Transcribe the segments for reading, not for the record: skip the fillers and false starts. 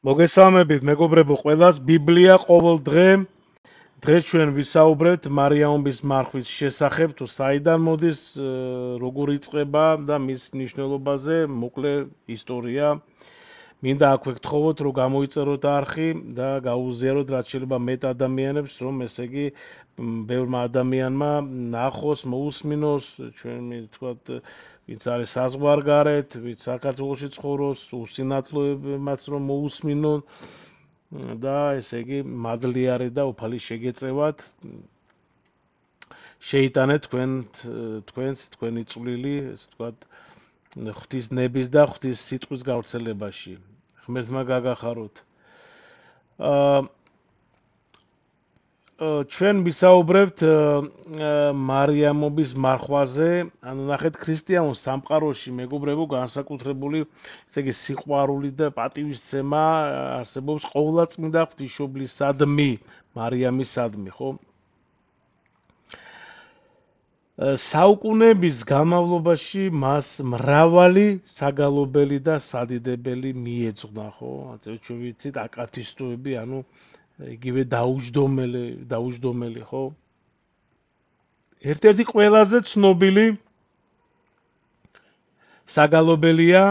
მოგესალმებით მეგობრებო ყველას. ბიბლია ყოველ დღეს ჩვენ ვისაუბრებთ მარიამობის მარხვის შესახებ, თუ საიდან მოდის, როგორ იწყება და მის მნიშვნელობაზე მოკლე ისტორია. მინდა აქვე გთხოვოთ, რომ გამოიწეროთ არხი და გაუზიაროთ რაც შეიძლება მეტ ადამიანებს, რომ ესე იგი ბევრმა ადამიანმა ნახოს, მოусმინოს, ჩვენ თქვათ ვინც არის საზღვარგარეთ, ვინც საქართველოში ცხოვრობს, უსინათლოებმაც რომ მოусმინონ და ესე იგი მადლიარე და უფალი შეგეწევათ. შეიტანეთ თქვენი წვლილი, ესე ვთქვათ, ღვთის ნების და ღვთის სიტყვის გავრცელებაში. ღმერთმა გაგახაროთ. ჩვენ ვისაუბრებთ მარიამობის მარხვაზე, ანუ ნახეთ ქრისტიანულ სამყაროში მეგობრებო განსაკუთრებული, ესე იგი სიყვარული და პატივისცემა არსებობს ყოვლადწმინდა ღვთისმშობლისადმი, მარიამისადმი, ხო? საუკუნეების განმავლობაში მას მრავალი საგალობელი და სადიდებელი მიეძღვნა, ხო? ასე ჩვენ ვიცით აკათისტოები, ანუ იგივე დაუჯდომელი, ხო? ერთ-ერთი ყველაზე ცნობილი საგალობელია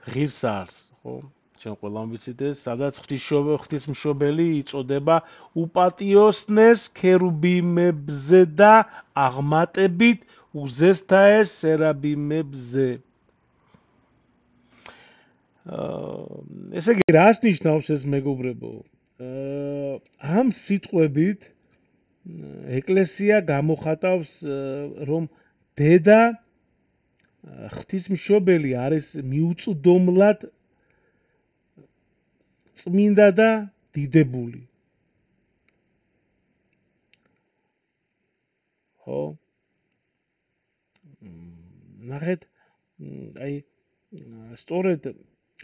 ღირსარს, ხო? ჩვენ ყველამ ვიცით ეს, სადაც ღვთისმშობელი იწოდება უპატიოსნეს ქერუბიმებზე და აღმატებით უზესთაეს სერაბიმებზე. ესე იგი, რას ნიშნავს ეს მეგობრებო? ამ სიტყვებით ეკლესია გამოხატავს, რომ დედა ღვთისმშობელი არის მიუწვდომლად წმინდა და დიდებული. ხო? ნახეთ, აი სწორედ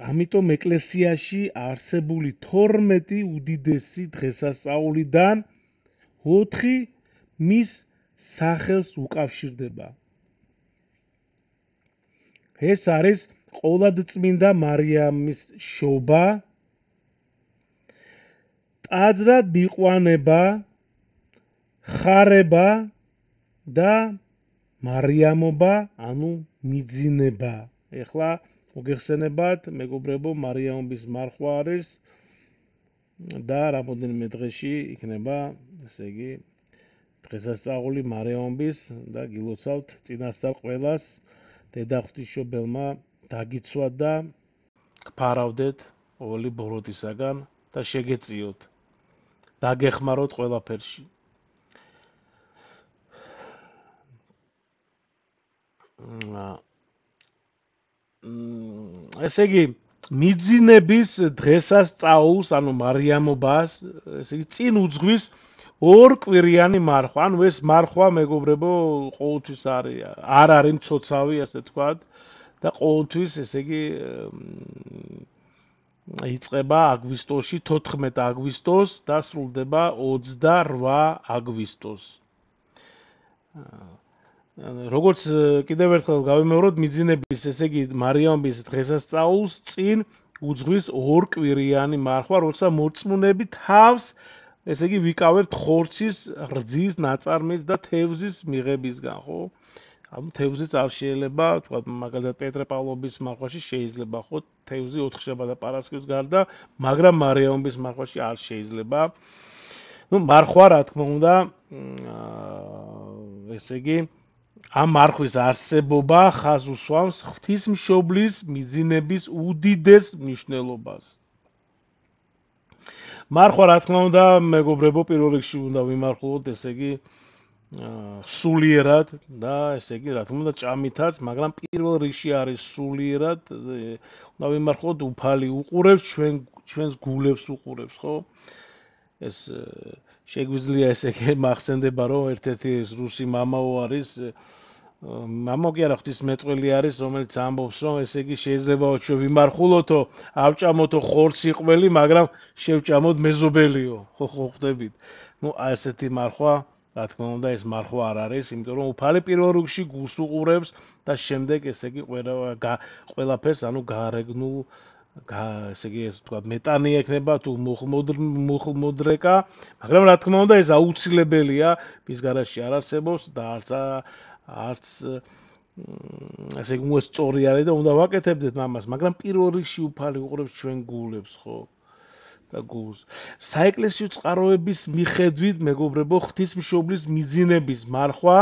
ამიტომ ეკლესიაში არსებული 12 უდიდესი დღესასწაულიდან 4 მის სახელს უკავშირდება. ეს არის ყოვლადწმინდა მარიამის შობა, ტაძრად მიყვანება, ხარება და მარიამობა, ანუ მიძინება. ეხლა მოგეხსენებათ, მეგობრებო, მარიამობის მარხვა არის და რამოდენიმე დღეში იქნება, ესე იგი, დღესასწაული მარიამობის და გილოცავთ წინასწარ ყველას დედა ღვთისმშობელმა დაგიცვა და გფარავდეთ ყოველი ბოროტისაგან და შეგეწიოთ. დაგეხმაროთ ყველაფერში. ესე იგი, მიძინების დღესასწაულს, ანუ მარიამობას, ესე იგი, წინ უძღვის ორკვირიანი მარხვა. ანუ ეს მარხვა, მეგობრებო, ყოველთვის არ არის მცოცავი, ასე თქვათ, და ყოველთვის, ესე იგი, იწყება აგვისტოში, 14 აგვისტოს და სრულდება 28 აგვისტოს. როგორც კიდევ ერთხელ გავიმეოროთ, მიძინების, ესე იგი, მარიამობის დღესასწაულს წინ უძღვის ორკვირიანი მარხვა, როცა მორწმუნეები თავს, ესე იგი, ვიკავებთ ხორცის, რძის, ნაწარმის და თევზის მიღებისგან, ხო? ანუ თევზიც არ შეიძლება, თქვათ, მაგალითად პეტრე-პავლობის მარხვაში შეიძლება, ხო, თევზი 4 შაბათ და პარასკევის გარდა, მაგრამ მარიამობის მარხვაში არ შეიძლება. ნუ მარხვა, რა თქმა უნდა, ესე იგი, ამ მარხვის არსებობა ხაზს უსვამს ღვთისმშობლის მიძინების უდიდეს მნიშვნელობას. მარხვა, რა თქმა უნდა, მეგობრებო, პირველ რიგში უნდა ვიმარხულოთ, ესე იგი, სულიერად და ესე იგი, რა თქმა უნდა, ჭამითაც, მაგრამ პირველ რიგში არის სულიერად, უნდა ვიმარხულოთ, უფალი უყურებს ჩვენს გულებს უყურებს, ხო? ეს შეგვიძლია ესე იგი მახსენდება, რომ ერთ-ერთი რუსი მამაო არის, მამო კი არა, ღვთისმეტყველი არის, რომელიც ამბობს, რომ ესე იგი შეიძლება ჩვენ ვიმარხულოთო, ავჭამოთო ხორცი ყველი, მაგრამ შევჭამოთ მეზობელიო, ხო ხვდებით. ნუ ასეთი მარხვა, რა თქმა უნდა, ეს მარხვა არ არის, იმიტომ რომ უფალი პირველ რიგში გულს უყურებს და შემდეგ ესე იგი ყველაფერს, ანუ გარეგნულ ესე იგი ეს თქვა მეტანი ექნება თუ მუხლმოდრეკა, მაგრამ რა თქმა უნდა ეს აუცილებელია მის გარშე არ არსებობს და არც ესე იგი სწორი არის და უნდა ვაკეთებდეთ ამას, მაგრამ პირველ რიგში უფალი უყურებს ჩვენ გულებს, ხო? და გულს. საეკლესიო წყაროების მიხედვით, მეგობრებო, ღვთისმშობლის მიძინების მარხვა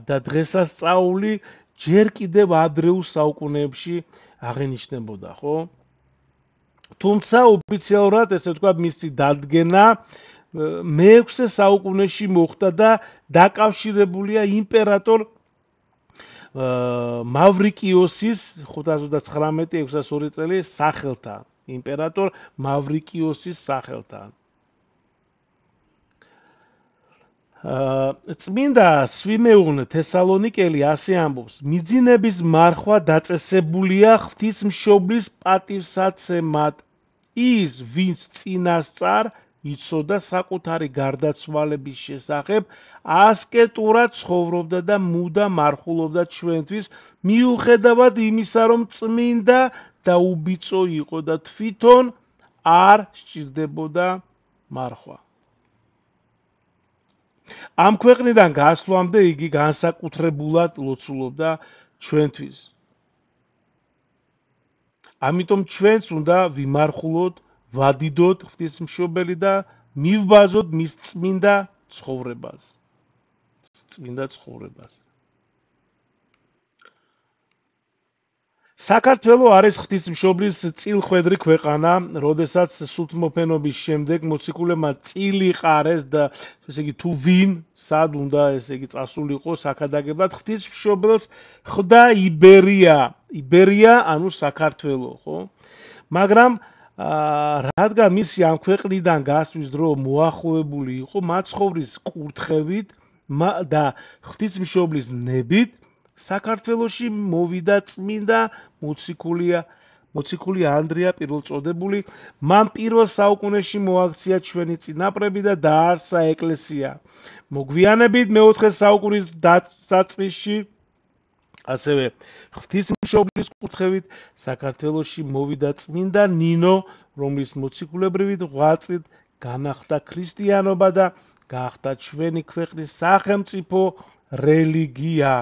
და დღესასწაული ჯერ კიდევ ადრეულ საუკუნეებში აღენიშნებოდა, ხო? თუმცა ოფიციალურად, ესე ვთქვათ, მისი დადგენა მე-6 საუკუნეში მოხდა და დაკავშირებულია იმპერატორ მავრიკიოსის 519-602 წელი სახელთან. იმპერატორ მავრიკიოსის სახელთან. წმინდა სვიმეონ თესალონიკელი ასე ამბობს: მიძინების მარხვა დაწესებულია ღვთისმშობლის პატივსაცემად. ის, ვინც წინასწარ იცოდა საკუთარი გარდაცვალების შესახებ, ასკეტურად ცხოვრობდა და მუდამ მარხულობდა ჩვენთვის, მიუხედავად იმისა, რომ წმინდა და უბიწო იყო და თვითონ არ სჭირდებოდა მარხვა. ამ ქვეყნიდან გასვლამდე იგი განსაკუთრებულად ლოცულობდა ჩვენთვის. ამიტომ ჩვენც უნდა ვიმარხულოთ, ვადიდოთ ღვთისმშობელი და მივბაზოთ მის წმინდა ცხოვრებას. საქართველო არის ღვთისმშობლის წილხვედრი ქვეყანა, როდესაც სულთმოფენობის შემდეგ მოციქულებმა წილი ყარეს და ესე იგი თუ ვინ სად უნდა ესე იგი წასულიყო საქადაგებლად, ღვთისმშობელს ხვდა იბერია, ანუ საქართველო, ხო? მაგრამ რადგან მისი ამ ქვეყნიდან გასვლის დრო მოახლოებული იყო მაცხოვრის კურთხევით და ღვთისმშობლის ნებით, საქართველოში მოვიდა წმინდა მოციქული ანდრია პირველწოდებული. მან პირველ საუკუნეში მოაქცია ჩვენი წინაპრები და დაარსა ეკლესია. მოგვიანებით მე-4 საუკუნის დასაწყისში ასევე ღვთისმშობლის კურთხევით საქართველოში მოვიდა წმინდა ნინო, რომლის მოციქულებრივი ღვაწლით განახლდა ქრისტიანობა და გახდა ჩვენი ქვეყნის სახელმწიფო რელიგია.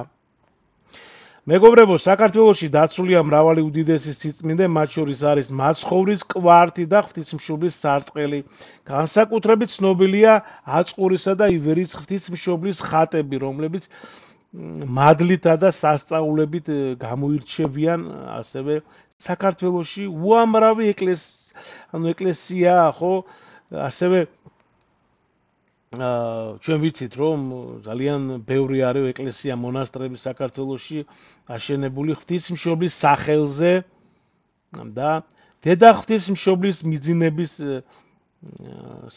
მეგობრებო, საქართველოში დაცულია მრავალი უდიდესი სიწმინდე, მათ შორის არის მაცხოვრის კვართი და ღვთისმშობლის სარტყელი. განსაკუთრებით ცნობილია აწყურისა და ივერიის ღვთისმშობლის ხატები, რომლებიც მადლითა და სასწაულებით გამოირჩევიან ასევე საქართველოში უამრავი ეკლესია, ხო, ასევე ჩვენ ვიცით, რომ ძალიან ბევრი არის ეკლესია, მონასტრები საქართველოში აშენებული ღვთისმშობლის სახელზე და დედა ღვთისმშობლის მიძინების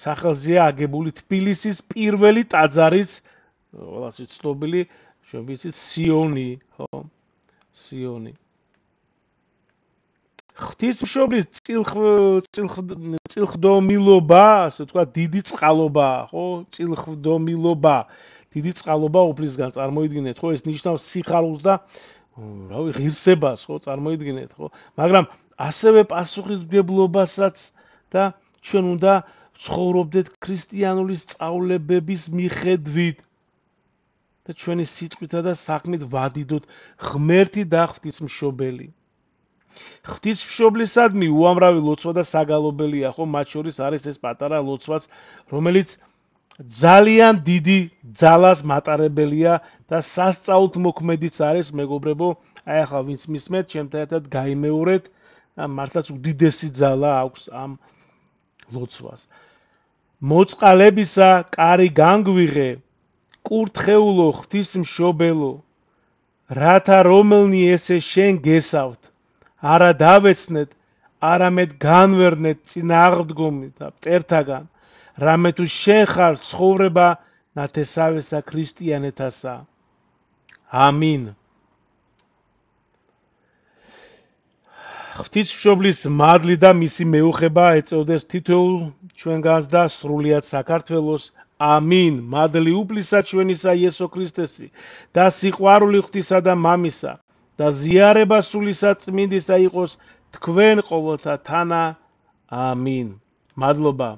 სახელზეა აგებული თბილისის პირველი ტაძარიც, ყველას ცნობილი, ჩვენ ვიცით სიონი, ხო? სიონი. ღვთისმშობლის წილხდომილობა, ასე ვთქვათ, დიდი წყალობა, ხო? წილხდომილობა, დიდი წყალობა უფლისგან წარმოიდგინეთ, ხო? ეს ნიშნავს სიხარულს და რავი, ღირსებას, ხო, წარმოიდგინეთ, ხო? მაგრამ ასევე პასუხისმგებლობასაც და ჩვენ უნდა ცხოვრობდეთ ქრისტიანული სწავლებების მიხედვით და ჩვენი სიტყვითა და საქმით ვადიდოთ ღმერთი და ღვთისმშობელი. ღვთისმშობლისადმი უამრავი ლოცვა და საგალობელია, ხო, მათ შორის არის ეს პატარა ლოცვაც, რომელიც ძალიან დიდი ძალას მატარებელია და სასწაულთ მოქმედიც არის, მეგობრებო. აი ახლა ვინც მისმენთ, ჩემთან ერთად გაიმეორეთ, მართლაც უდიდესი ძალა აქვს ამ ლოცვას. მოწყალებისა კარი განგვიღე, კურთხეულო ღვთისმშობელო, რათა რომელნი ესე შენ გესავთ, არა დავეცნეთ, არამედ განვერნეთ წინააღმდგომი და მტერთაგან, რამე თუ შენ ხარ ცხოვრება ნათესავესა ქრისტიანეთასა. ამინ. ღვთისმშობლის მადლი და მისი მეუხება ეწოდეს თითოეულ ჩვენგანს და სრულიად საქართველოს. ამინ. მადლი უფლისა ჩვენისა იესო ქრისტესი და სიყვარული ღვთისა და მამისა და ზიარება სულისა წმინდისა იყოს თქვენ ყოველთა თანა ამინ. მადლობა.